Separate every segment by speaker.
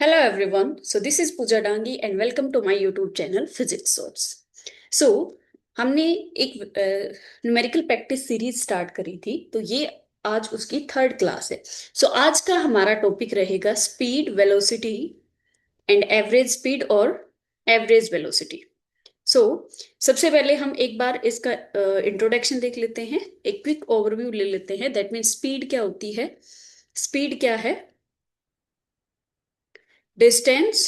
Speaker 1: Hello everyone. So this is Pooja Dangi and welcome to my YouTube channel Physics Source. So हमने एक numerical practice series start करी थी, तो ये आज उसकी थर्ड क्लास है. सो आज का हमारा टॉपिक रहेगा speed, velocity and average speed और एवरेज वेलोसिटी. सो सबसे पहले हम एक बार इसका इंट्रोडक्शन देख लेते हैं, एक क्विक ओवरव्यू ले लेते हैं. दैट मीन्स स्पीड क्या होती है. स्पीड क्या है? Distance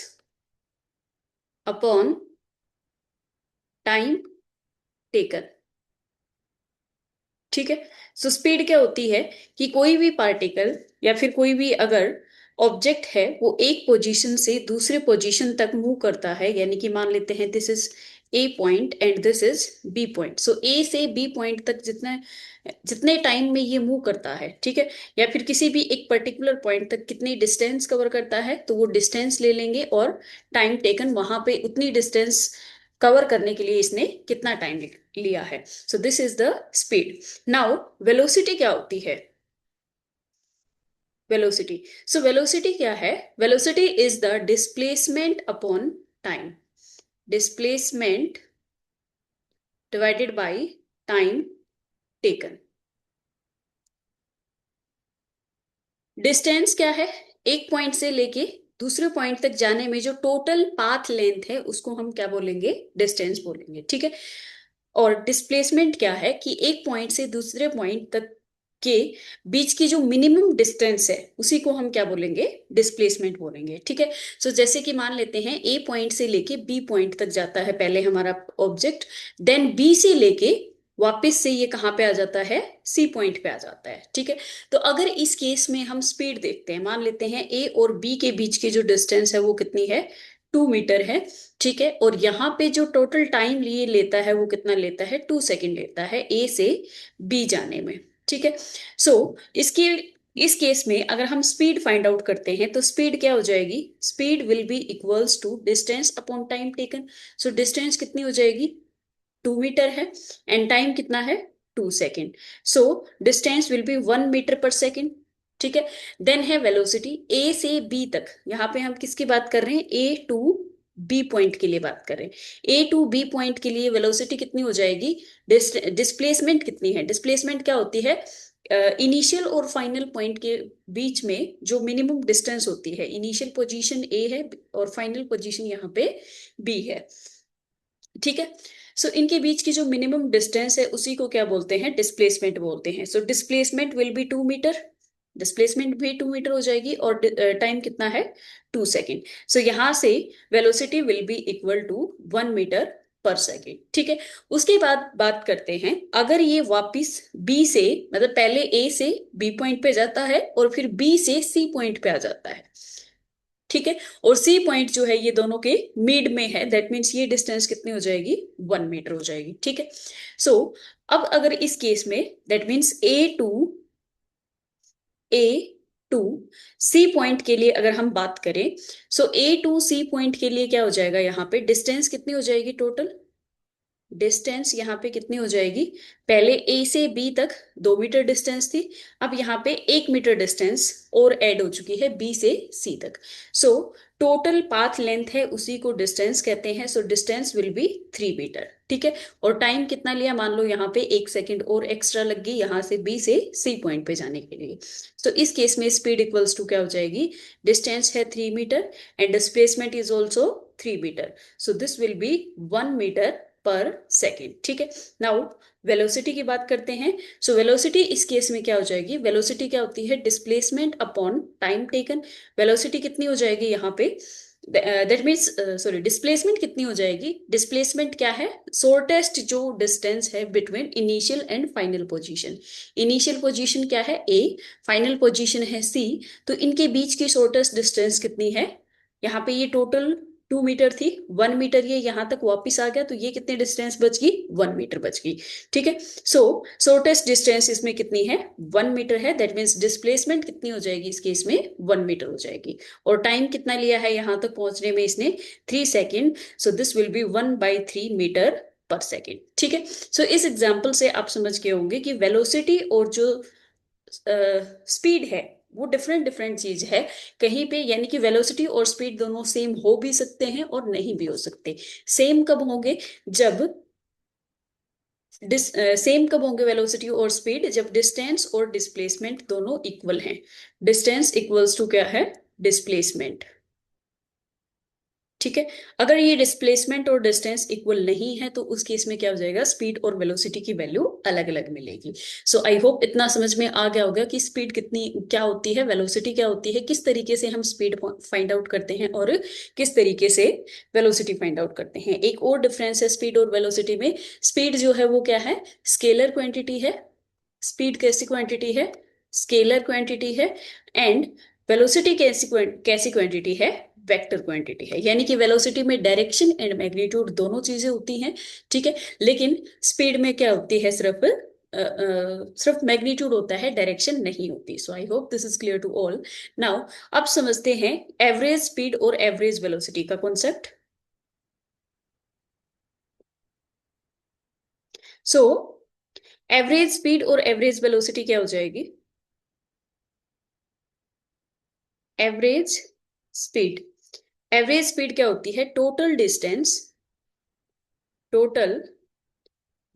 Speaker 1: upon time taken. ठीक है. सो स्पीड क्या होती है कि कोई भी पार्टिकल या फिर कोई भी अगर ऑब्जेक्ट है वो एक पोजीशन से दूसरे पोजीशन तक मूव करता है, यानी कि मान लेते हैं this is A point and this is B point. So A से बी पॉइंट तक जितने जितने टाइम में ये मूव करता है, ठीक है, या फिर किसी भी एक पर्टिकुलर पॉइंट तक कितनी डिस्टेंस कवर करता है, तो वो डिस्टेंस ले लेंगे और टाइम टेकन वहां पे उतनी डिस्टेंस कवर करने के लिए इसने कितना टाइम लिया है. So this is the speed. Now velocity क्या होती है? वेलोसिटी. सो वेलोसिटी क्या है? Velocity is the displacement upon time. Displacement divided by time taken. Distance क्या है? एक पॉइंट से लेके दूसरे पॉइंट तक जाने में जो टोटल पाथ लेंथ है उसको हम क्या बोलेंगे? डिस्टेंस बोलेंगे. ठीक है. और डिस्प्लेसमेंट क्या है कि एक पॉइंट से दूसरे पॉइंट तक के बीच की जो मिनिमम डिस्टेंस है उसी को हम क्या बोलेंगे? डिस्प्लेसमेंट बोलेंगे. ठीक है. सो जैसे कि मान लेते हैं ए पॉइंट से लेके बी पॉइंट तक जाता है पहले हमारा ऑब्जेक्ट, देन बी से लेके वापस से ये कहाँ पे आ जाता है? सी पॉइंट पे आ जाता है. ठीक है. तो अगर इस केस में हम स्पीड देखते हैं, मान लेते हैं ए और बी के बीच की जो डिस्टेंस है वो कितनी है? 2 मीटर है. ठीक है. और यहाँ पे जो टोटल टाइम लिए लेता है वो कितना लेता है? 2 सेकेंड लेता है ए से बी जाने में. ठीक है. सो इसके इस केस में अगर हम स्पीड फाइंड आउट करते हैं तो स्पीड क्या हो जाएगी? Speed will be equals to distance upon time taken. So distance कितनी हो जाएगी? 2 मीटर है एंड टाइम कितना है? 2 second. So distance will be 1 metre per second. ठीक है. देन है वेलोसिटी. ए से बी तक, यहाँ पे हम किसकी बात कर रहे हैं? ए टू बी पॉइंट के लिए बात कर रहे हैं. ए टू बी पॉइंट के लिए वेलोसिटी कितनी हो जाएगी? डिस्प्लेसमेंट कितनी है? डिस्प्लेसमेंट क्या होती है? इनिशियल और फाइनल पॉइंट के बीच में जो मिनिमम डिस्टेंस होती है, इनिशियल पोजीशन ए है और फाइनल पोजीशन यहाँ पे बी है. ठीक है. सो इनके बीच की जो मिनिमम डिस्टेंस है उसी को क्या बोलते हैं? डिस्प्लेसमेंट बोलते हैं. So displacement will be 2 metre. Displacement भी 2 मीटर हो जाएगी और टाइम कितना है? 2 सेकेंड. सो यहां से velocity will be equal to 1 metre per second. ठीक है. उसके बाद बात करते हैं, अगर ये वापिस बी से, मतलब पहले ए से बी पॉइंट पे जाता है और फिर बी से सी पॉइंट पे आ जाता है. ठीक है. और सी पॉइंट जो है ये दोनों के मिड में है, दैट मीन्स ये डिस्टेंस कितनी हो जाएगी? 1 मीटर हो जाएगी. ठीक है. सो अब अगर इस केस में that means A to C point के लिए अगर हम बात करें, सो ए टू सी पॉइंट के लिए क्या हो जाएगा? यहाँ पे डिस्टेंस कितनी हो जाएगी? टोटल डिस्टेंस यहाँ पे कितनी हो जाएगी? पहले ए से बी तक 2 मीटर डिस्टेंस थी, अब यहाँ पे 1 मीटर डिस्टेंस और ऐड हो चुकी है बी से सी तक. सो टोटल पाथ लेंथ है उसी को डिस्टेंस कहते हैं. So distance will be 3 metre. ठीक है. और टाइम कितना लिया? मान लो यहाँ पे 1 सेकेंड और एक्स्ट्रा लग गई यहाँ से बी से सी पॉइंट पे जाने के लिए. तो इस केस में स्पीड इक्वल्स टू क्या हो जाएगी? डिस्टेंस है 3 metre and displacement is also 3 metre. So this will be 1 metre per second. ठीक है. नाउ वेलोसिटी की बात करते हैं. सो वेलोसिटी इस केस में क्या हो जाएगी? वेलोसिटी क्या होती है? Displacement upon time taken. Velocity कितनी हो जाएगी यहाँ पे? दैट मीन्स सॉरी, डिस्प्लेसमेंट कितनी हो जाएगी? डिस्प्लेसमेंट क्या है? शॉर्टेस्ट जो डिस्टेंस है between initial and final position. Initial position क्या है? ए. फाइनल पोजीशन है सी. तो इनके बीच की शॉर्टेस्ट डिस्टेंस कितनी है? यहाँ पे ये टोटल 2 मीटर थी, 1 मीटर ये यहाँ तक वापिस आ गया, तो ये कितनी डिस्टेंस बच गई? 1 मीटर बच गई. ठीक है. सो शॉर्टेस्ट डिस्टेंस इसमें कितनी है? 1 मीटर है. दैट मीन्स डिस्प्लेसमेंट कितनी हो जाएगी इस केस में? 1 मीटर हो जाएगी. और टाइम कितना लिया है यहाँ तक पहुंचने में इसने? 3 second. So this will be 1/3 metre per second. ठीक है. सो इस एग्जाम्पल से आप समझ गए होंगे कि वेलोसिटी और जो स्पीड है वो डिफरेंट डिफरेंट चीज है कहीं पे, यानी कि वेलोसिटी और स्पीड दोनों सेम हो भी सकते हैं और नहीं भी हो सकते। सेम कब होंगे, जब सेम कब होंगे वेलोसिटी और स्पीड, जब डिस्टेंस और डिस्प्लेसमेंट दोनों इक्वल हैं। डिस्टेंस इक्वल्स टू क्या है, डिस्प्लेसमेंट। ठीक है। अगर ये डिस्प्लेसमेंट और डिस्टेंस इक्वल नहीं है तो उस केस में क्या हो जाएगा, स्पीड और वेलोसिटी की वैल्यू अलग अलग मिलेगी। सो आई होप इतना समझ में आ गया होगा कि स्पीड कितनी क्या होती है, वेलोसिटी क्या होती है, किस तरीके से हम स्पीड फाइंड आउट करते हैं और किस तरीके से वेलोसिटी फाइंड आउट करते हैं। एक और डिफरेंस है स्पीड और वेलोसिटी में, स्पीड जो है वो क्या है, स्केलर क्वांटिटी है। स्पीड कैसी क्वांटिटी है, स्केलर क्वांटिटी है। एंड वेलोसिटी कैसी क्वांटिटी है, वेक्टर क्वांटिटी है। यानी कि वेलोसिटी में डायरेक्शन एंड मैग्नीट्यूड दोनों चीजें होती हैं। ठीक है। लेकिन स्पीड में क्या होती है, सिर्फ मैग्नीट्यूड होता है, डायरेक्शन नहीं होती। So I hope this is clear to all. Now अब समझते हैं एवरेज स्पीड और एवरेज वेलोसिटी का कॉन्सेप्ट। सो एवरेज स्पीड और एवरेज वेलोसिटी क्या हो जाएगी, एवरेज स्पीड। एवरेज स्पीड क्या होती है, total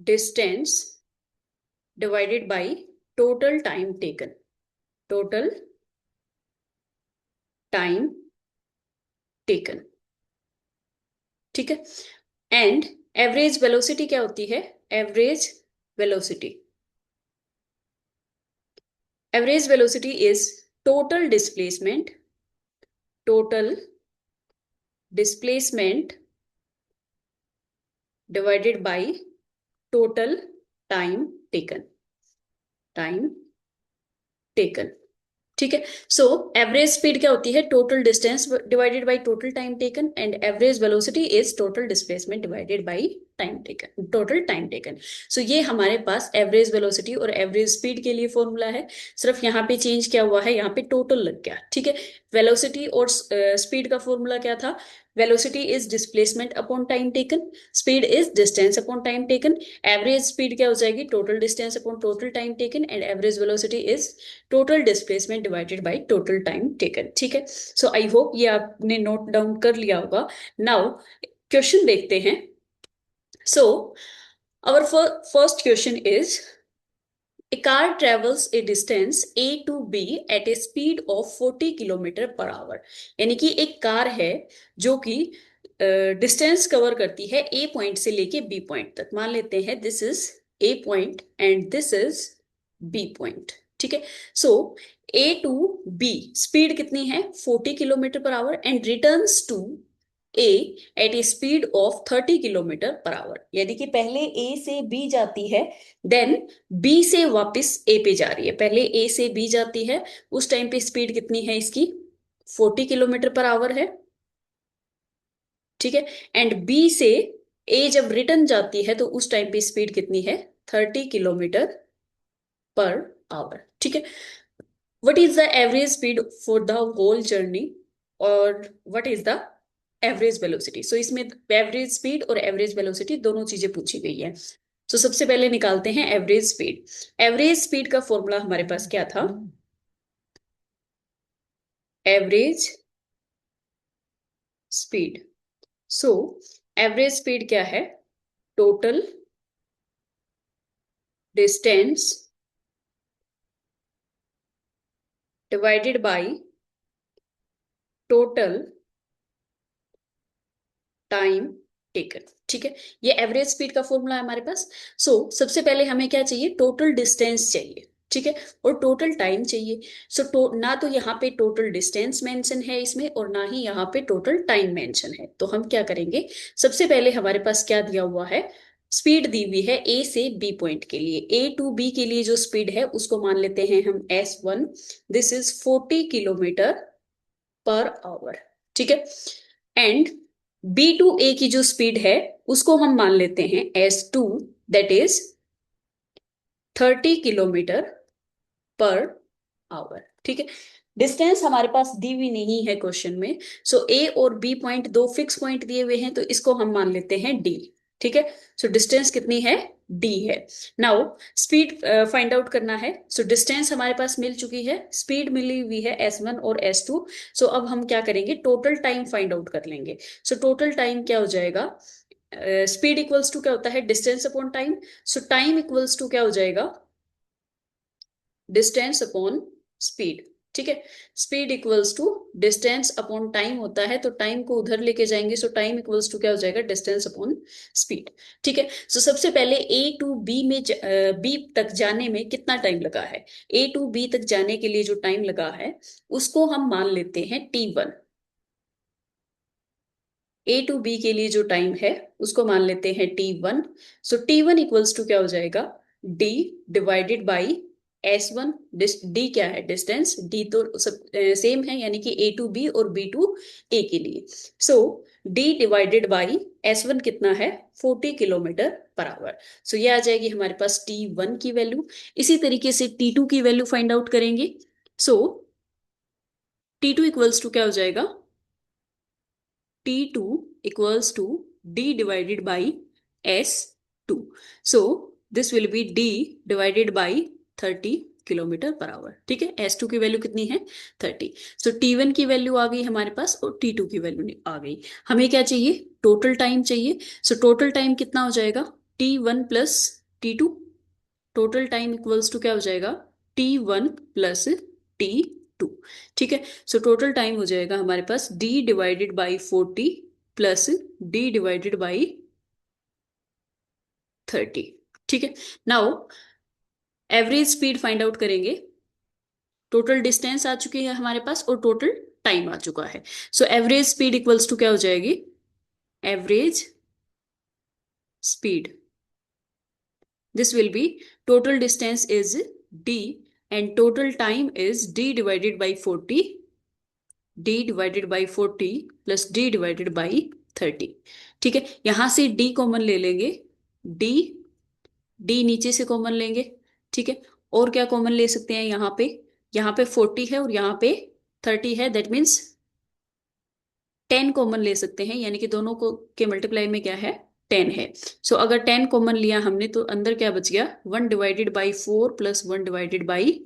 Speaker 1: distance divided by total time taken, total time taken. ठीक है। एंड एवरेज वेलोसिटी क्या होती है, average velocity, average velocity is total displacement, total displacement divided by total time taken, time taken. ठीक है। सो एवरेज स्पीड क्या होती है, total distance divided by total time taken. And average velocity is total displacement divided by time taken, total time taken. सो ये हमारे पास average velocity और एवरेज स्पीड के लिए फॉर्मूला है। सिर्फ यहाँ पे चेंज क्या हुआ है, यहाँ पे टोटल लग गया। ठीक है। वेलोसिटी और स्पीड का फॉर्मूला क्या था, velocity is displacement upon time taken, speed is distance upon time taken. Average speed क्या हो जाएगी, total distance upon total time taken. And average velocity is total displacement divided by total time taken. ठीक है। So I hope ये आपने note down कर लिया होगा। नाउ क्वेश्चन देखते हैं। So our first question is, a car travels a distance A to B at a speed of 40 kilometre per hour. यानी कि एक कार है जो कि डिस्टेंस कवर करती है ए पॉइंट से लेके बी पॉइंट तक। मान लेते हैं this is A point and this is B point. ठीक है। So A to B speed कितनी है, 40 kilometre per hour, and returns to A at a speed of 30 kilometre per hour. यानी कि पहले ए से बी जाती है, देन बी से वापस ए पे जा रही है। पहले ए से बी जाती है, उस टाइम पे स्पीड कितनी है इसकी, 40 किलोमीटर पर आवर है। ठीक है। एंड बी से ए जब रिटर्न जाती है तो उस टाइम पे स्पीड कितनी है, 30 किलोमीटर पर आवर। ठीक है। What is the average speed for the whole journey, और what is the average velocity. So इसमें एवरेज स्पीड और एवरेज वेलोसिटी दोनों चीजें पूछी गई है। तो सबसे पहले निकालते हैं एवरेज स्पीड। एवरेज स्पीड का फॉर्मूला हमारे पास क्या था, एवरेज स्पीड। सो एवरेज स्पीड क्या है, total distance divided by total time taken. ठीक है। ये एवरेज स्पीड का फॉर्मूला है हमारे पास। सो सबसे पहले हमें क्या चाहिए, टोटल डिस्टेंस चाहिए। ठीक है। और टोटल टाइम चाहिए। ना तो यहाँ पे टोटल डिस्टेंस मेंशन है इसमें, और ना ही यहाँ पे टोटल टाइम मेंशन है। तो हम क्या करेंगे, सबसे पहले हमारे पास क्या दिया हुआ है, स्पीड दी हुई है ए से बी पॉइंट के लिए। ए टू बी के लिए जो स्पीड है उसको मान लेते हैं हम S1। This is 40 kilometre per hour. ठीक है। एंड बी टू ए की जो स्पीड है उसको हम मान लेते हैं S2, that is 30 kilometre per hour. ठीक है। डिस्टेंस हमारे पास दी हुई नहीं है क्वेश्चन में। सो ए और बी पॉइंट दो फिक्स पॉइंट दिए हुए हैं, तो इसको हम मान लेते हैं डी। ठीक है। सो डिस्टेंस कितनी है, डी है। नाउ स्पीड फाइंड आउट करना है। सो डिस्टेंस हमारे पास मिल चुकी है, स्पीड मिली हुई है S1 और S2। सो अब हम क्या करेंगे, टोटल टाइम फाइंड आउट कर लेंगे। सो टोटल टाइम क्या हो जाएगा, स्पीड इक्वल्स टू क्या होता है, distance upon time. So time equals to क्या हो जाएगा, डिस्टेंस अपॉन स्पीड। ठीक है, speed equals to distance upon time होता है, तो टाइम को उधर लेके जाएंगे। सो टाइम इक्वल्स टू क्या हो जाएगा, डिस्टेंस अपॉन स्पीड। ठीक है। सो सबसे पहले ए टू बी में बी तक जाने में कितना टाइम लगा है, ए टू बी तक जाने के लिए जो टाइम लगा है उसको हम मान लेते हैं T1। ए टू बी के लिए जो टाइम है उसको मान लेते हैं T1। So T1 equals to क्या हो जाएगा, D divided by S1। D क्या है, डिस्टेंस। डी तो सब सेम है, यानी कि ए टू बी और बी टू ए के लिए। सो डी डिवाइडेड बाई S1 कितना है, 40 km/h। सो ये आ जाएगी हमारे पास T1 की वैल्यू। इसी तरीके से T2 की वैल्यू फाइंड आउट करेंगे। सो T2 इक्वल्स टू क्या हो जाएगा, T2 equals to D divided by S2. So this will be D divided by 30 km/h। ठीक है, S2 की वैल्यू कितनी है, 30। सो T1 की वैल्यू आ गई हमारे पास और T2 की वैल्यू आ गई। हमें क्या चाहिए, टोटल टाइम चाहिए। सो टोटल टाइम कितना हो जाएगा, T1 plus T2। Total time equals to क्या हो जाएगा, T1 प्लस T2। ठीक है। सो टोटल टाइम हो जाएगा हमारे पास D divided by 40 plus D divided by 30। ठीक है। Now average speed find out करेंगे। टोटल डिस्टेंस आ चुकी है हमारे पास और टोटल टाइम आ चुका है। So average speed equals to क्या हो जाएगी, average speed, this will be total distance is d and total time is d divided by 40, d divided by 40 plus d divided by 30। ठीक है, यहां से d कॉमन ले लेंगे, d d नीचे से कॉमन लेंगे। ठीक है, और क्या कॉमन ले सकते हैं, यहाँ पे 40 है और यहाँ पे 30 है, दैट मीन्स 10 कॉमन ले सकते हैं, यानी कि दोनों को के मल्टीप्लाई में क्या है, 10 है। सो अगर 10 कॉमन लिया हमने तो अंदर क्या बच गया, 1/4 प्लस 1/3।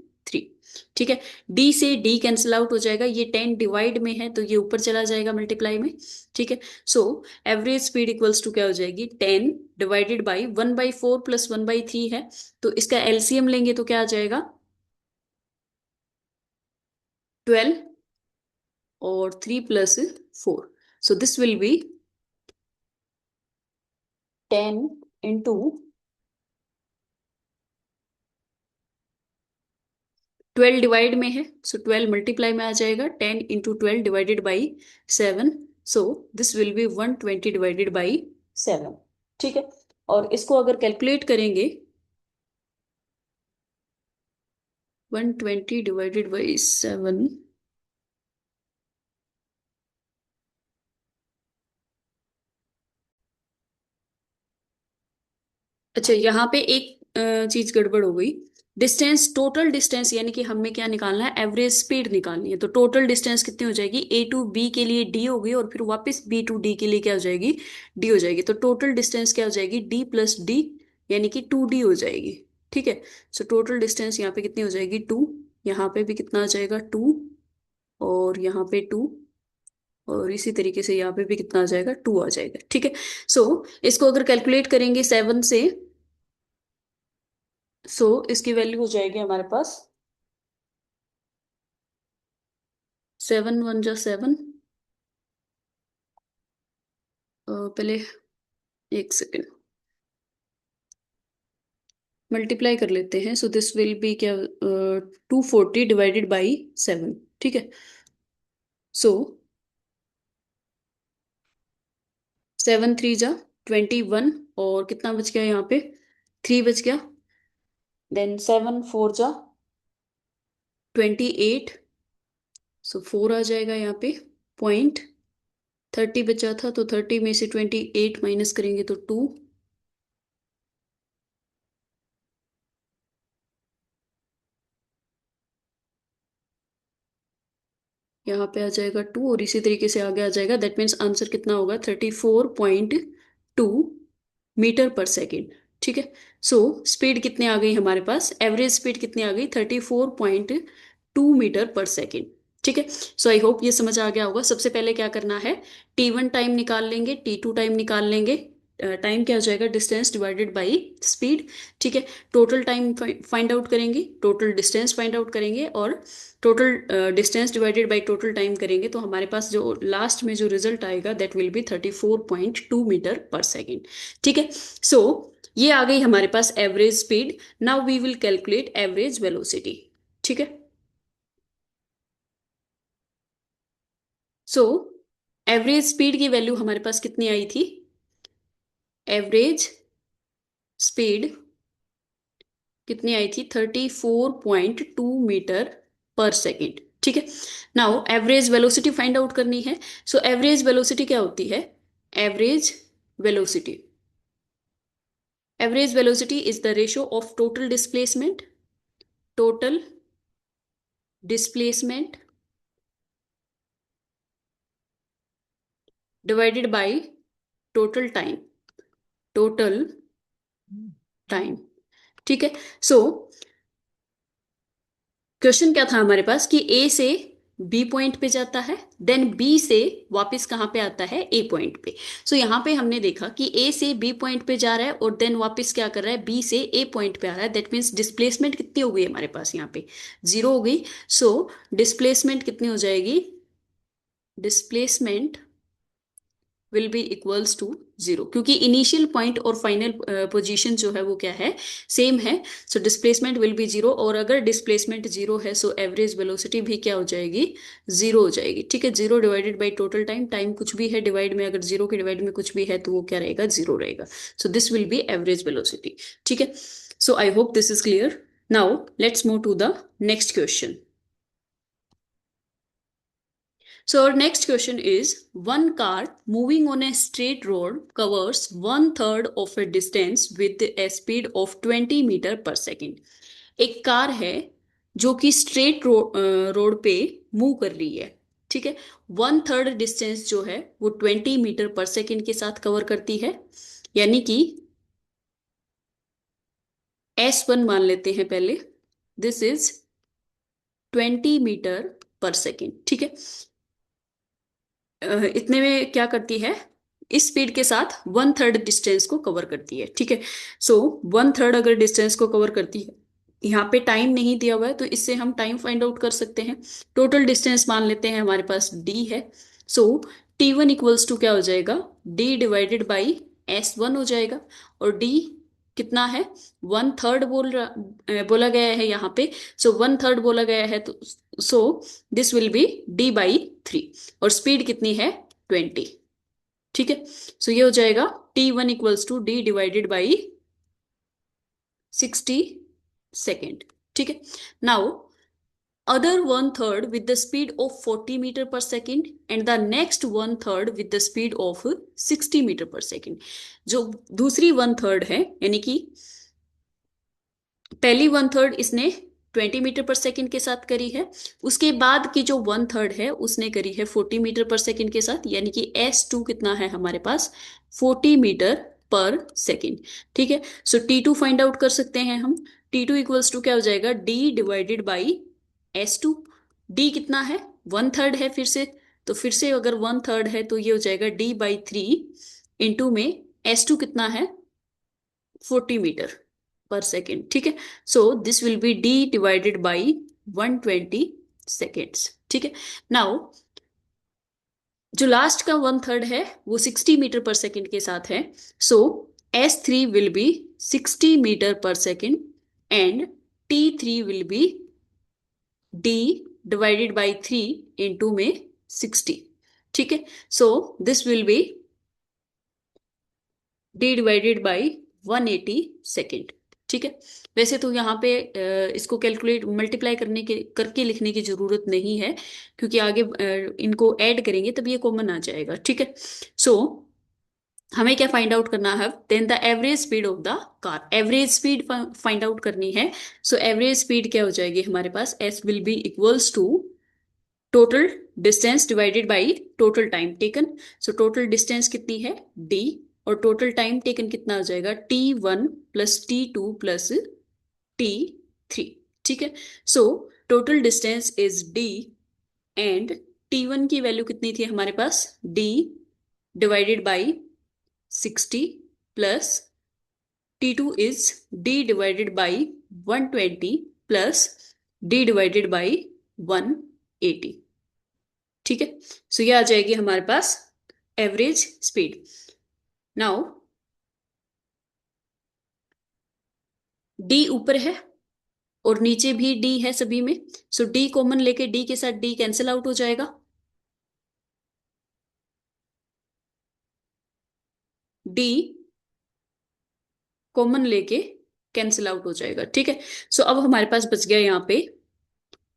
Speaker 1: ठीक है, डी से डी कैंसिल आउट हो जाएगा, ये 10 डिवाइड में है तो ये ऊपर चला जाएगा मल्टीप्लाई में। ठीक है। So average speed equals to क्या हो जाएगी, 10 डिवाइडेड बाई 1/4 प्लस 1/3 है, तो इसका एलसीएम लेंगे तो क्या आ जाएगा, 12 और 3 plus 4। So this will B 10 into 12 divide में है, सो 12 मल्टीप्लाई में आ जाएगा, 10 into 12 divided by 7। So this will B 120 divided by 7। ठीक है, और इसको अगर कैलकुलेट करेंगे, 120 डिवाइडेड बाई 7, अच्छा यहाँ पे एक चीज गड़बड़ हो गई। डिस्टेंस, टोटल डिस्टेंस यानी कि हमें क्या निकालना है, एवरेज स्पीड निकालनी है। तो टोटल डिस्टेंस कितनी हो जाएगी, ए टू बी के लिए डी होगी और फिर वापस बी टू डी के लिए क्या हो जाएगी, डी हो जाएगी। तो टोटल डिस्टेंस क्या हो जाएगी, डी प्लस डी, यानी कि 2D हो जाएगी। ठीक है। सो टोटल डिस्टेंस यहाँ पे कितनी हो जाएगी, 2। यहाँ पे भी कितना आ जाएगा, 2, और यहाँ पे 2, और इसी तरीके से यहाँ पे भी कितना आ जाएगा, 2 आ जाएगा। ठीक है। सो इसको अगर कैलकुलेट करेंगे 7 से, सो इसकी वैल्यू हो जाएगी हमारे पास 7 × 1 = 7। पहले एक सेकेंड मल्टीप्लाई कर लेते हैं। सो दिस विल बी क्या, 240 डिवाइडेड बाई 7। ठीक है। सो 7 × 3 = 21, और कितना बच गया यहाँ पे, 3 बच गया। देन 7 × 4 = 28। सो 4 आ जाएगा यहाँ पे, पॉइंट 30 बचा था, तो 30 में से 28 माइनस करेंगे तो 2। यहाँ पे आ जाएगा 2 और इसी तरीके से आगे आ जाएगा, दैट मीन्स आंसर कितना होगा, 34.2 मीटर पर सेकेंड। ठीक है, सो स्पीड कितनी आ गई हमारे पास, एवरेज स्पीड कितनी आ गई, 34.2 मीटर पर सेकेंड। ठीक है, सो आई होप ये समझ आ गया होगा। सबसे पहले क्या करना है, T1 टाइम निकाल लेंगे, T2 टाइम निकाल लेंगे। टाइम क्या हो जाएगा, डिस्टेंस डिवाइडेड बाई स्पीड। ठीक है, टोटल टाइम फाइंड आउट करेंगे, टोटल डिस्टेंस फाइंड आउट करेंगे, और total distance divided by total time करेंगे, तो हमारे पास जो लास्ट में जो रिजल्ट आएगा that will be 34.2 metre per second. ठीक है, सो ये आ गई हमारे पास average speed. Now we will calculate average velocity. ठीक है, सो एवरेज स्पीड की वैल्यू हमारे पास कितनी आई थी, एवरेज स्पीड कितनी आई थी, 34.2 मीटर पर सेकेंड। ठीक है, now average velocity find out करनी है। सो एवरेज वेलोसिटी क्या होती है, average velocity, average velocity is the ratio of total displacement, total displacement divided by total time, total time. ठीक है, सो क्वेश्चन क्या था हमारे पास कि ए से बी पॉइंट पे जाता है, देन बी से वापस कहाँ पे आता है, ए पॉइंट पे। सो यहाँ पे हमने देखा कि ए से बी पॉइंट पे जा रहा है और देन वापस क्या कर रहा है, बी से ए पॉइंट पे आ रहा है। दैट मीन्स डिस्प्लेसमेंट कितनी हो गई हमारे पास यहाँ पे, जीरो हो गई। सो डिस्प्लेसमेंट कितनी हो जाएगी, displacement will be equals to zero, क्योंकि इनिशियल पॉइंट और फाइनल पोजीशन जो है वो क्या है, सेम है। So displacement will be zero, और अगर डिस्प्लेसमेंट जीरो है सो एवरेज वेलोसिटी भी क्या हो जाएगी, जीरो हो जाएगी। ठीक है, zero divided by total time, time कुछ भी है डिवाइड में, अगर जीरो के डिवाइड में कुछ भी है तो वो क्या रहेगा, जीरो रहेगा। So this will be average velocity. ठीक है, so I hope this is clear. Now let's move to the next question. So our next question is, one car moving on a straight road covers one third of a distance with a speed of 20 metre per second. एक car है जो कि straight road पे move कर रही है। ठीक है, वन थर्ड डिस्टेंस जो है वो 20 मीटर पर सेकेंड के साथ कवर करती है, यानी कि S1 मान लेते हैं पहले, this is 20 metre per second. ठीक है, इतने में क्या करती है, इस स्पीड के साथ वन थर्ड डिस्टेंस को कवर करती है। ठीक है, सो वन थर्ड अगर डिस्टेंस को कवर करती है, यहाँ पे टाइम नहीं दिया हुआ है तो इससे हम टाइम फाइंड आउट कर सकते हैं। टोटल डिस्टेंस मान लेते हैं हमारे पास डी है। सो T1 इक्वल्स टू क्या हो जाएगा, डी डिवाइडेड बाई S1 हो जाएगा, और डी कितना है, वन थर्ड बोला गया है यहाँ पे। सो वन थर्ड बोला गया है तो सो this will be D by three, और स्पीड कितनी है, 20। ठीक है, सो ये हो जाएगा T1 equals to D divided by 60 second. ठीक है, now other one third with the speed of 40 meter per second and the next one third with the speed of 60 metre per second. जो दूसरी वन थर्ड है, यानी कि पहली one third इसने 20 metre per second के साथ करी है, उसके बाद की जो वन थर्ड है उसने करी है 40 मीटर पर सेकेंड के साथ, यानी कि S2 कितना है हमारे पास, 40 मीटर पर सेकेंड। ठीक है, सो T2 फाइंड आउट कर सकते हैं हम। T2 इक्वल्स टू क्या हो जाएगा, D divided by S2। D कितना है, वन थर्ड है फिर से, तो फिर से अगर वन थर्ड है तो ये हो जाएगा D/3 इंटू में S2 कितना है, 40 मीटर पर सेकेंड। ठीक है, so this will be D divided by 120 seconds. ठीक है, नाउ जो लास्ट का वन थर्ड है वो 60 मीटर पर सेकेंड के साथ है। सो S3 will be 60 metre per second and T3 will be D divided by three into में 60। ठीक है, so this will be D divided by 180 second. ठीक है, वैसे तो यहाँ पे इसको कैलकुलेट मल्टीप्लाई करने के करके लिखने की जरूरत नहीं है, क्योंकि आगे इनको ऐड करेंगे तब ये कॉमन आ जाएगा। ठीक है, सो हमें क्या फाइंड आउट करना है, then the average speed of the car, average speed find out करनी है। सो एवरेज स्पीड क्या हो जाएगी हमारे पास, S will be equals to total distance divided by total time taken. So total distance कितनी है, डी, और टोटल टाइम टेकन कितना आ जाएगा, T1 plus T2 plus T3। ठीक है, सो total distance is D and T1 की वैल्यू कितनी थी हमारे पास, D divided by 60 plus T2 is D divided by 120 plus D divided by 180। ठीक है, सो ये आ जाएगी हमारे पास एवरेज स्पीड। नाउ D ऊपर है और नीचे भी D है सभी में, सो D कॉमन लेके D के साथ D कैंसिल आउट हो जाएगा, D कॉमन लेके कैंसिल आउट हो जाएगा। ठीक है, सो अब हमारे पास बच गया यहाँ पे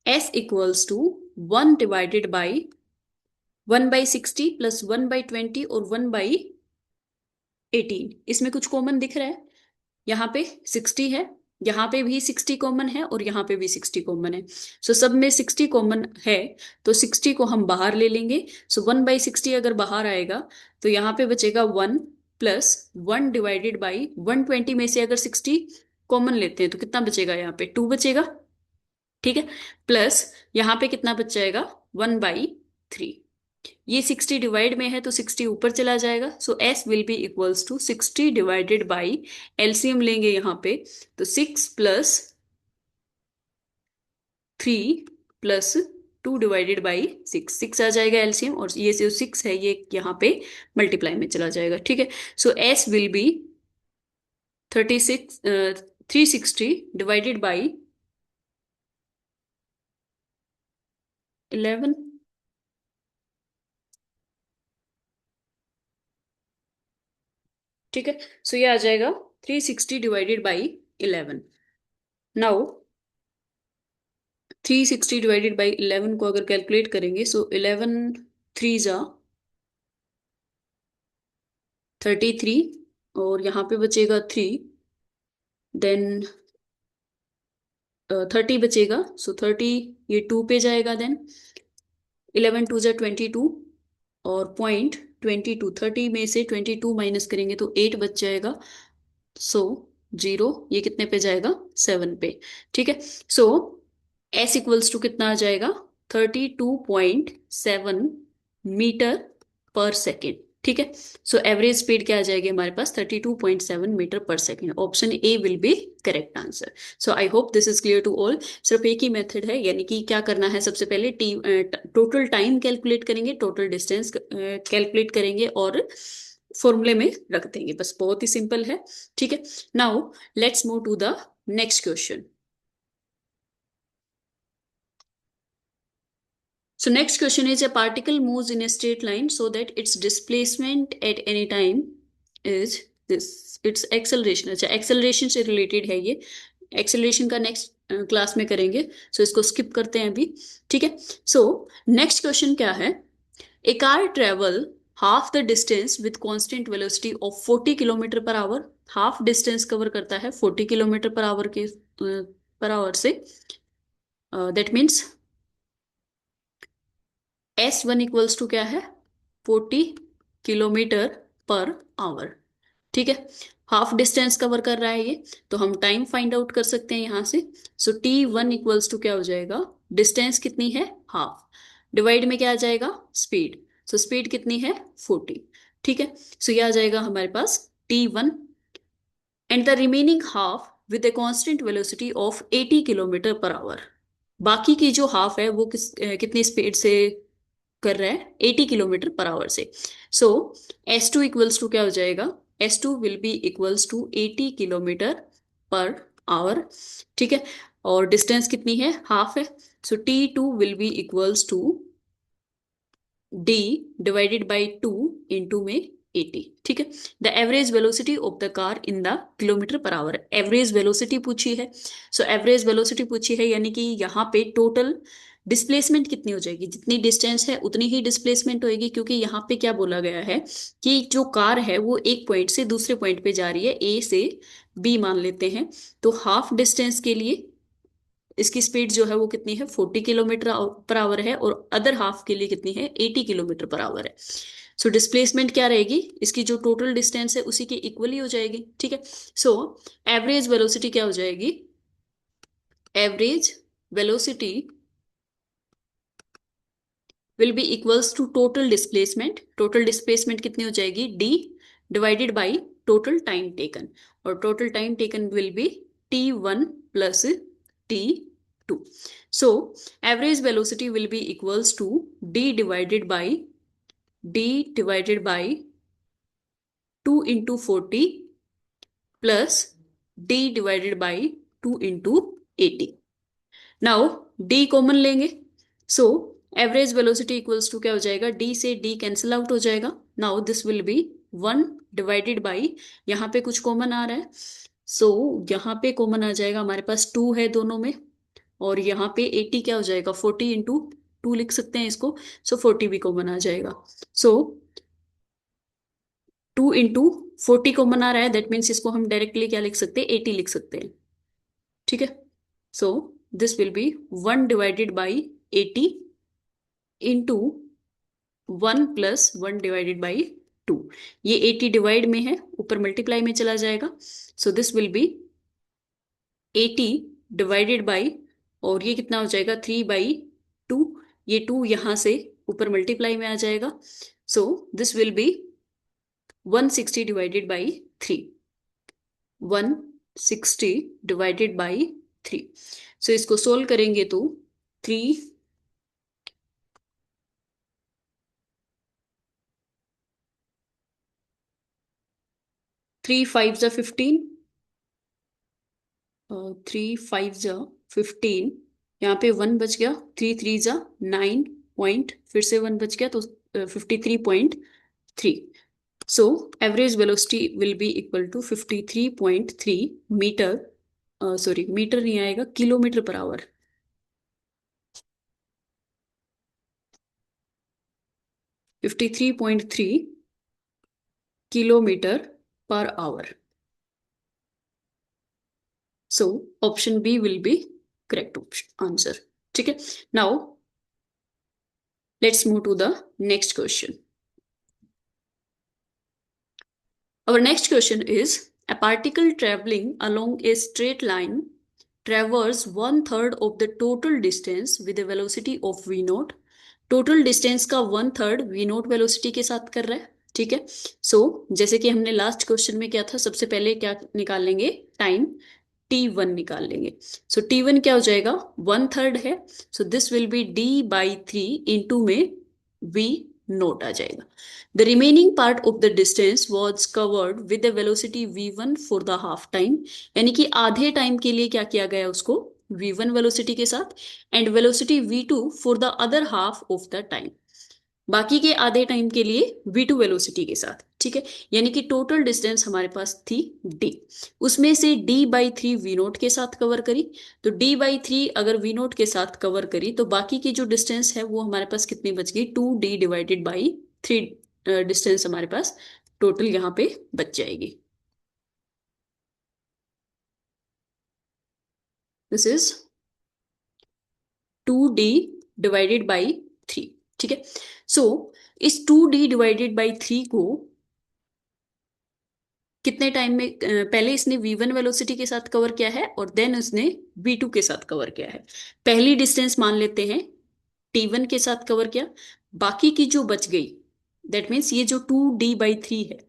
Speaker 1: S इक्वल्स टू 1/1/60 प्लस 1/20 और 1/18। इसमें कुछ कॉमन दिख रहा है, यहाँ पे 60 है, यहाँ पे भी 60 कॉमन है और यहाँ पे भी 60 कॉमन है। सो सब में 60 कॉमन है, तो 60 को हम बाहर ले लेंगे। सो 1/60 अगर बाहर आएगा तो यहाँ पे बचेगा 1 प्लस 1 डिवाइडेड बाई 120 में से अगर 60 कॉमन लेते हैं तो कितना बचेगा, यहाँ पे 2 बचेगा। ठीक है, प्लस यहाँ पे कितना बच जाएगा, 1/3। ये 60 डिवाइड में है तो 60 ऊपर चला जाएगा, so S will be equals to 60 divided by, LCM लेंगे यहाँ पे तो 6 प्लस 3 प्लस 2 डिवाइडेड बाई 6 आ जाएगा एलसीएम, और ये जो 6 है ये यहाँ पे मल्टीप्लाई में चला जाएगा। ठीक है, so S will be 360 divided by 11। ठीक है, सो ये आ जाएगा 360 divided by 11। Now 360 divided by 11 को अगर कैलकुलेट करेंगे, सो 11 थ्री जा 33 और यहाँ पे बचेगा 3, देन 30 बचेगा, सो 30 ये 2 पे जाएगा, देन 11 टू जा 22 और 0.22, 30 में से 22 माइनस करेंगे तो 8 बच जाएगा, सो 0 ये कितने पे जाएगा, 7 पे। ठीक है, सो एस इक्वल्स टू कितना आ जाएगा, 32.7 मीटर पर सेकेंड। ठीक है, सो एवरेज स्पीड क्या आ जाएगी हमारे पास, 32.7 metre per second. Option A will be correct answer. So I hope this is clear to all. सिर्फ एक ही मेथड है, यानी कि क्या करना है, सबसे पहले टोटल टाइम कैलकुलेट करेंगे, टोटल डिस्टेंस कैलकुलेट करेंगे और फॉर्मूले में रख देंगे, बस बहुत ही सिंपल है। ठीक है, now let's move to the next question. So next question is, a particle moves in a straight line so that its displacement at any time is this, its acceleration। अच्छा, acceleration से related है ये, acceleration का next class में करेंगे, so इसको skip करते हैं अभी। ठीक है, so next question क्या है, a car travel half the distance with constant velocity of 40 kilometre per our. Half distance cover करता है 40 किलोमीटर पर आवर के पर आवर से, that means S1 equals to क्या है, 40 किलोमीटर पर आवर। ठीक है, हाफ डिस्टेंस कवर कर रहा है ये, तो हम टाइम फाइंड आउट कर सकते हैं यहाँ से। सो T1 इक्वल्स टू क्या हो जाएगा, डिस्टेंस कितनी है, हाफ, डिवाइड में क्या आ जाएगा, स्पीड। सो स्पीड कितनी है, 40। ठीक है, सो ये आ जाएगा हमारे पास T1 and the remaining half with a constant velocity of 80 kilometre per our. बाकी की जो हाफ है वो कितनी स्पीड से कर रहा है, 80 किलोमीटर पर आवर से। सो S2 इक्वल्स टू क्या हो जाएगा, S2 will be equals to 80 kilometre per hour. ठीक है, और डिस्टेंस कितनी है, हाफ है, so T2 will be equals to D divided by 2 into में 80। ठीक है, the average velocity of the car in the kilometre per hour. Average velocity पूछी है, सो एवरेज वेलोसिटी पूछी है, यानी कि यहाँ पे टोटल डिस्प्लेसमेंट कितनी हो जाएगी, जितनी डिस्टेंस है उतनी ही डिस्प्लेसमेंट होगी, क्योंकि यहाँ पे क्या बोला गया है कि जो कार है वो एक पॉइंट से दूसरे पॉइंट पे जा रही है, ए से बी मान लेते हैं, तो हाफ डिस्टेंस के लिए इसकी स्पीड जो है वो कितनी है, 40 किलोमीटर पर आवर है, और अदर हाफ के लिए कितनी है, 80 किलोमीटर पर आवर है। सो डिस्प्लेसमेंट क्या रहेगी, इसकी जो टोटल डिस्टेंस है उसी के इक्वली हो जाएगी, ठीक है। सो एवरेज वेलोसिटी क्या हो जाएगी, average velocity will be equals to total displacement. Total displacement कितनी हो जाएगी, D divided by total time taken, और total time taken will be t1 plus t2। So average velocity will be equals to d divided by 2 into 40 plus d/2 into 80। Now D common लेंगे, so average velocity equals to क्या हो जाएगा, D से D cancel out हो जाएगा। Now this will be 1/, यहाँ पे कुछ कॉमन आ रहा है, सो यहाँ पे कॉमन आ जाएगा, हमारे पास 2 है दोनों में, और यहाँ पे 80 क्या हो जाएगा, 40 into 2 लिख सकते हैं इसको, सो 40 भी कॉमन आ जाएगा। सो 2 into 40 कॉमन आ रहा है, दैट मीन्स इसको हम डायरेक्टली क्या लिख सकते हैं, 80 लिख सकते हैं, ठीक है। So this will B 1/80 into 1 + 1/2। ये 80 डिवाइड में है, ऊपर मल्टीप्लाई में चला जाएगा, सो this will B 80 divided by, और ये कितना हो जाएगा, 3/2। ये 2 यहां से ऊपर मल्टीप्लाई में आ जाएगा, सो this will B 160 divided by 3, 160 divided by 3। सो इसको सोल्व करेंगे तो 3 3 5 ज़ा 15, 3 5 ज़ा 15, यहाँ पे 1 बच गया, 3 3 ज़ा 9 पॉइंट, फिर से 1 बच गया, तो 53.3। So average velocity will be equal to 53.3 metre, sorry metre नहीं आएगा, kilometre per hour, 53.3 kilometre per hour. So option B will be correct answer, ठीक है। Now let's move to the next question. Our next question is, a particle traveling along a straight line traverse 1/3 of the total distance with a velocity of v naught। Total distance का 1/3 v naught velocity के साथ कर रहा है, ठीक है। सो जैसे कि हमने लास्ट क्वेश्चन में क्या था, सबसे पहले क्या निकाल लेंगे, टाइम t1 निकाल लेंगे। सो t1 क्या हो जाएगा, 1/3 है, so this will B d/3 into में v नोट आ जाएगा। The remaining part of the distance was covered with the velocity v1 for the half time, यानी कि आधे टाइम के लिए क्या किया गया उसको, v1 वेलोसिटी के साथ, and velocity v2 for the other half of the time, बाकी के आधे टाइम के लिए v2 वेलोसिटी के साथ, ठीक है। यानी कि टोटल डिस्टेंस हमारे पास थी d, उसमें से d/3 v नोट के साथ कवर करी, तो d/3 अगर v नोट के साथ कवर करी तो बाकी की जो डिस्टेंस है वो हमारे पास कितनी बच गई, 2d डिवाइडेड बाई 3 डिस्टेंस हमारे पास टोटल यहाँ पे बच जाएगी। This is 2d divided by 3, ठीक है। सो इस 2d डिवाइडेड बाई 3 को कितने टाइम में, पहले इसने v1 वेलोसिटी के साथ कवर किया है और देन उसने v2 के साथ कवर किया है। पहली डिस्टेंस मान लेते हैं t1 के साथ कवर किया, बाकी की जो बच गई, दैट मीन्स ये जो 2d/3 है,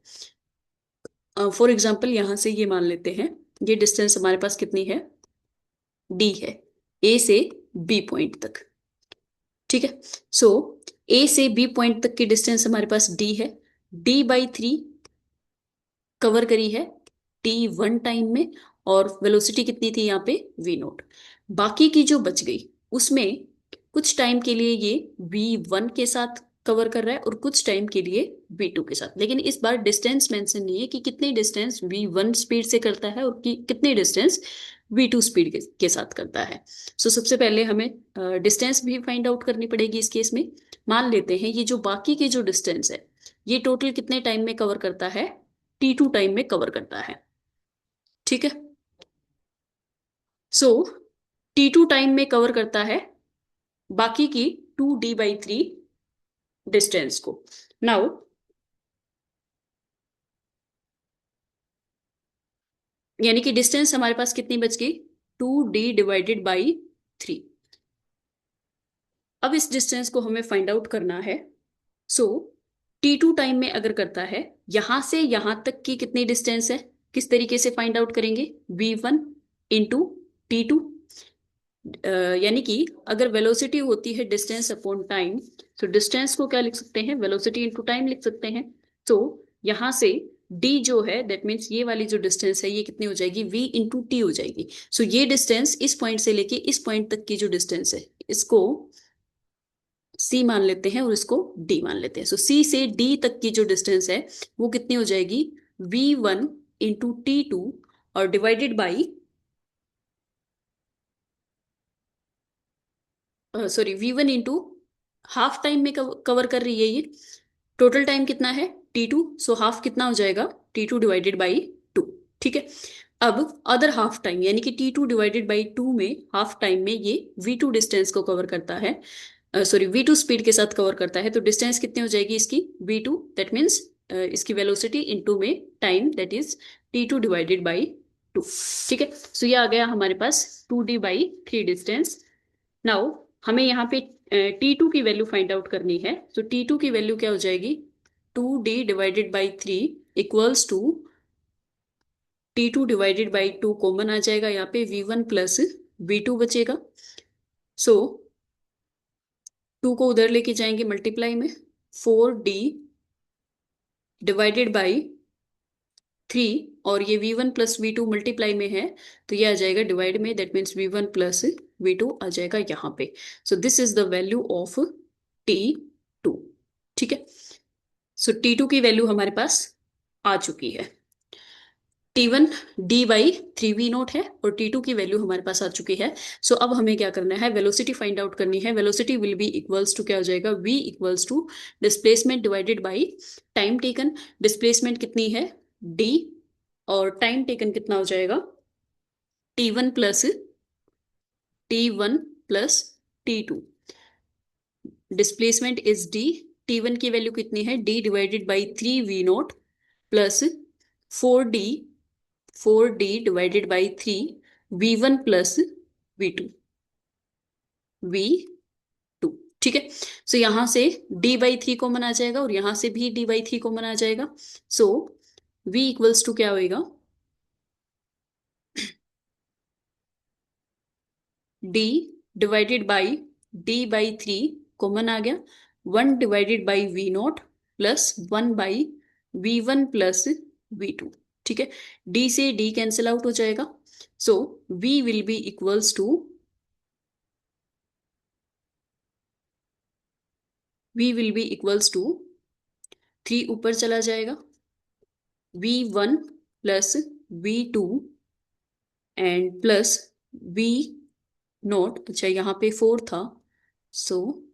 Speaker 1: फॉर एग्जाम्पल यहां से ये मान लेते हैं, ये डिस्टेंस हमारे पास कितनी है, d है, a से b पॉइंट तक, ठीक है। सो a से b पॉइंट तक की डिस्टेंस हमारे पास d है, d/3 कवर करी है t1 टाइम में, और वेलोसिटी कितनी थी यहाँ पे v नोट, बाकी की जो बच गई उसमें कुछ टाइम के लिए ये v1 के साथ कवर कर रहा है और कुछ टाइम के लिए v2 के साथ, लेकिन इस बार डिस्टेंस मेंशन नहीं है कि कितनी डिस्टेंस v1 स्पीड से करता है और कितनी डिस्टेंस v2 स्पीड के साथ करता है। सो सबसे पहले हमें डिस्टेंस भी फाइंड आउट करनी पड़ेगी इस केस में। मान लेते हैं ये जो बाकी की जो डिस्टेंस है ये टोटल कितने टाइम में कवर करता है, t2 टाइम में कवर करता है, ठीक है। सो t2 टाइम में कवर करता है बाकी की 2d/3 डिस्टेंस को। नाउ यानी कि डिस्टेंस हमारे पास कितनी बच गई, 2d/3। अब इस डिस्टेंस को हमें फाइंड आउट करना है। सो t2 टाइम में अगर करता है, यहां से यहां तक की कितनी डिस्टेंस है, किस तरीके से फाइंड आउट करेंगे, v1 × t2। यानी कि अगर वेलोसिटी होती है डिस्टेंस अपॉन टाइम, तो डिस्टेंस को क्या लिख सकते हैं, वेलोसिटी इंटू टाइम लिख सकते हैं। तो यहां से d जो है, दैट मीन्स ये वाली जो डिस्टेंस है ये कितनी हो जाएगी, v × t हो जाएगी। सो ये डिस्टेंस इस पॉइंट से लेके इस पॉइंट तक की जो डिस्टेंस है, इसको c मान लेते हैं और इसको d मान लेते हैं। सो c से d तक की जो डिस्टेंस है वो कितनी हो जाएगी, v1 × t2 और divided by, sorry, v1 × half time में कवर कर रही है ये। टोटल टाइम कितना है, t2, सो हाफ कितना हो जाएगा, t2/2। ठीक है। अब अदर हाफ टाइम यानी कि t2/2 में हाफ टाइम में ये v2 डिस्टेंस को कवर करता है, सॉरी v2 स्पीड के साथ कवर करता है। तो डिस्टेंस कितनी हो जाएगी इसकी, v2, दैट मीन्स इसकी वेलोसिटी इनटू में टाइम, दैट इज t2/2। ठीक है। सो ये आ गया हमारे पास 2d/3 डिस्टेंस। नाउ हमें यहाँ पे t2 की वैल्यू फाइंड आउट करनी है। तो t2 की वैल्यू क्या हो जाएगी, 2d/3 equals to t2/2 common आ जाएगा, यहाँ पे v1 प्लस v2 बचेगा। सो 2 को उधर लेके जाएंगे मल्टीप्लाई में, 4d/3, और ये v1 प्लस v2 मल्टीप्लाई में है तो ये आ जाएगा डिवाइड में, that means v1 plus v2 आ जाएगा यहाँ पे। So this is the value of t2। ठीक है। सो t2 की वैल्यू हमारे पास आ चुकी है। t1 d/3v0 है और t2 की वैल्यू हमारे पास आ चुकी है। सो अब हमें क्या करना है, वेलोसिटी फाइंड आउट करनी है। Velocity will be equals to, क्या हो जाएगा, v equals to displacement divided by time taken. Displacement कितनी है, d, और टाइम टेकन कितना हो जाएगा, t1 plus t2। Displacement is d, t1 की वैल्यू कितनी है, d/3v0 plus 4d/3 v1 plus v2। ठीक है। सो यहां से d/3 कॉमन आ जाएगा और यहां से भी d/3 कॉमन आ जाएगा। सो v इक्वल्स टू क्या होएगा, d/3 कॉमन आ गया, 1/v0 plus 1/v1 plus v2। ठीक है। d से d कैंसिल आउट हो जाएगा। So v will be equals to, v will be equals to 3 ऊपर चला जाएगा, v1 plus v2 and plus v0। अच्छा यहाँ पे 4 था, सो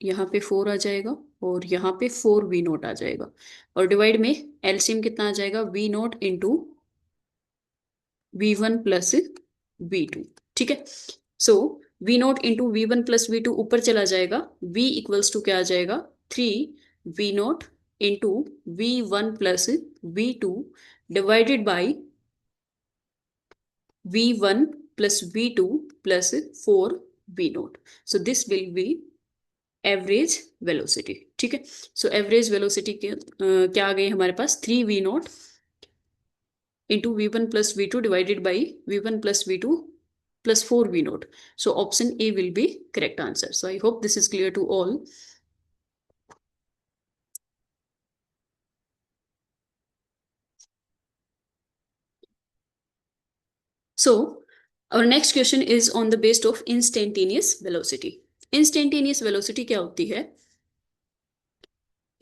Speaker 1: यहाँ पे 4 आ जाएगा और यहाँ पे 4v0 आ जाएगा, और डिवाइड में एलसीएम कितना आ जाएगा, v0 × v1 प्लस v2। ठीक है। सो v0 × v1 प्लस v2 ऊपर चला जाएगा, v इक्वल्स टू क्या आ जाएगा, 3v0 × v1 plus v2 divided by v1 plus v2 plus 4v0। So this will be average velocity. ठीक है। सो एवरेज वेलोसिटी क्या आ गई हमारे पास, 3v0 × v1 plus v2 divided by v1 plus v2 plus 4v0। So option A will be correct answer. So I hope this is clear to all. So, our next question is on the basis of instantaneous velocity. Instantaneous velocity क्या होती है?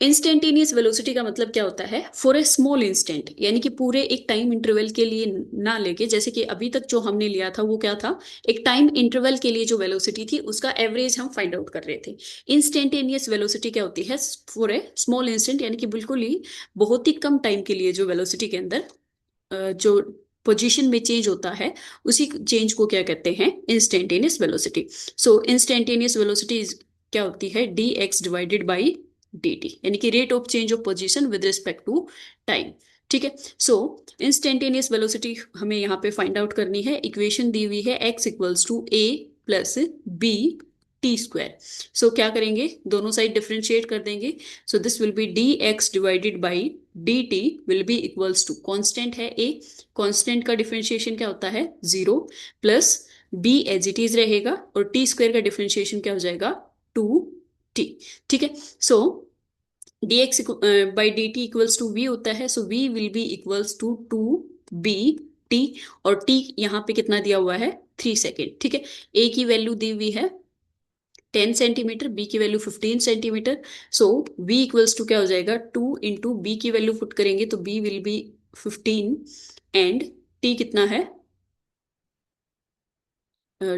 Speaker 1: Instantaneous velocity का मतलब क्या होता है, for a small instant, यानी कि पूरे एक टाइम इंटरवल के लिए ना लेके, जैसे कि अभी तक जो हमने लिया था वो क्या था, एक टाइम इंटरवल के लिए जो वेलोसिटी थी उसका एवरेज हम फाइंड आउट कर रहे थे। इंस्टेंटेनियस वेलोसिटी क्या होती है, फॉर ए स्मॉल इंस्टेंट, यानी कि बिल्कुल ही बहुत ही कम टाइम के लिए जो वेलोसिटी के अंदर जो पोजीशन में चेंज होता है, उसी चेंज को क्या कहते हैं, instantaneous velocity. So instantaneous velocity क्या होती है, dx डिवाइडेड बाई dt, यानी कि rate of change of position with respect to time. ठीक है। सो इंस्टेंटेनियस वेलोसिटी हमें यहाँ पे फाइंड आउट करनी है। इक्वेशन दी हुई है x equals to a plus B T square. So क्या करेंगे, दोनों साइड डिफरेंशिएट कर देंगे। So this will be D X divided by D T will be equals to, constant है a, कॉन्स्टेंट का डिफरेंशिएशन क्या होता है 0, plus b as it is रहेगा और टी स्क्वायर का डिफरेंशिएशन क्या हो जाएगा 2t। ठीक है। So dx by D T equals to V होता है, so v will be equals to 2b t, और t यहाँ पे कितना दिया हुआ है 3 सेकेंड। ठीक है। a की वैल्यू दी हुई है 10 सेंटीमीटर, b की value 15 centimetre. So v equals to क्या हो जाएगा 2 इंटू बी की वैल्यू पुट करेंगे तो b will be 15 and t कितना है,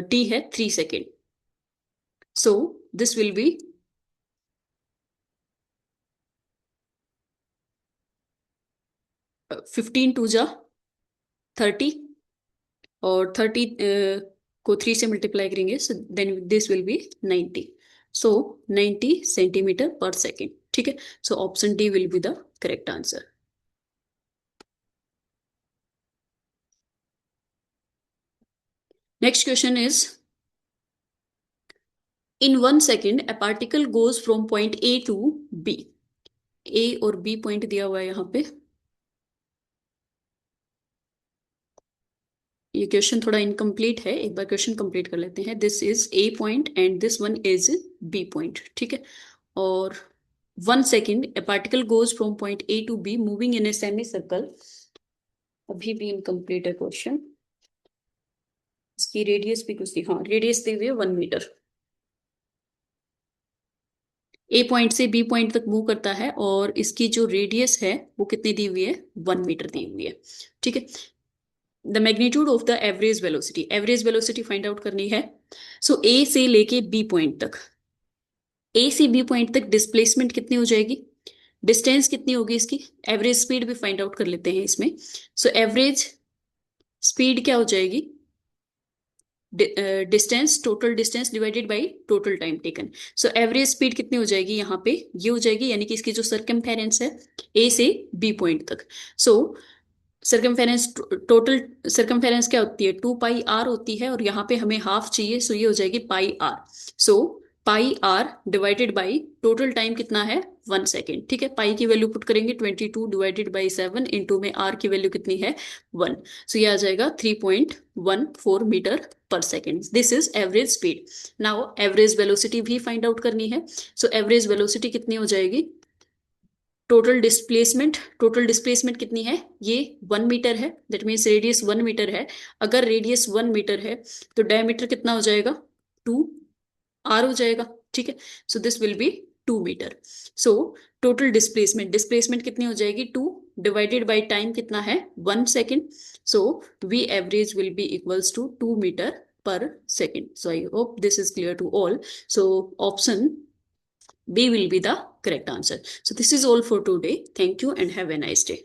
Speaker 1: t है 3 second. So this will be 15 two जा 30, और 30 को 3 से मल्टीप्लाई करेंगे, so then this will be 90। सो 90 सेंटीमीटर पर सेकेंड। ठीक है। So option D will be the correct answer. Next question is, in 1 second a particle goes from point A to B। ए और B point दिया हुआ है यहाँ पे। ये क्वेश्चन थोड़ा इनकम्प्लीट है, एक बार क्वेश्चन कंप्लीट कर लेते हैं। This is A point and this one is B point. ठीक है। और 1 second A particle goes from point A to B moving in a semi circle. अभी भी इनकम्प्लीट है क्वेश्चन। इसकी रेडियस भी कुछ दी, हाँ रेडियस दी हुई है 1 मीटर। ए पॉइंट से बी पॉइंट तक मूव करता है और इसकी जो रेडियस है वो कितनी दी हुई है 1 मीटर दी हुई है। ठीक है। The magnitude of the average velocity, average velocity find out करनी है। सो ए से लेके बी पॉइंट तक, ए से बी पॉइंट तक डिस्प्लेसमेंट कितनी हो जाएगी, डिस्टेंस कितनी होगी इसकी, एवरेज स्पीड भी फाइंड आउट कर लेते हैं इसमें। सो एवरेज स्पीड क्या हो जाएगी, distance, total distance divided by total time taken. So average speed कितनी हो जाएगी यहाँ पे, ये हो जाएगी, यानी कि इसकी जो सरकमफेरेंस है ए से बी पॉइंट तक। सो सरकमफेरेंस, टोटल सरकमफेरेंस क्या होती है 2 पाई आर होती है, और यहाँ पे हमें हाफ चाहिए, सो ये हो जाएगी pi R. So pi R divided by total time कितना है 1 सेकेंड। ठीक है। पाई की वैल्यू पुट करेंगे 22 डिवाइडेड बाई 7, इंटू में आर की वैल्यू कितनी है 1। सो ये आ जाएगा 3.14 metre per second. This is average speed. Now average velocity भी फाइंड आउट करनी है। सो एवरेज वेलोसिटी कितनी हो जाएगी, टोटल डिस्प्लेसमेंट, टोटल डिस्प्लेसमेंट कितनी है, ये 1 मीटर है, दैट मीन्स रेडियस 1 मीटर है। अगर रेडियस 1 मीटर है तो डायमीटर कितना हो जाएगा 2 आर हो जाएगा। ठीक है। So this will be 2 metre. So total displacement, displacement कितनी हो जाएगी 2 डिवाइडेड बाई टाइम कितना है 1 second. So V average will be equals to 2 metre per second. So I hope this is clear to all. So option B will be the correct answer. So this is all for today. Thank you and have a nice day.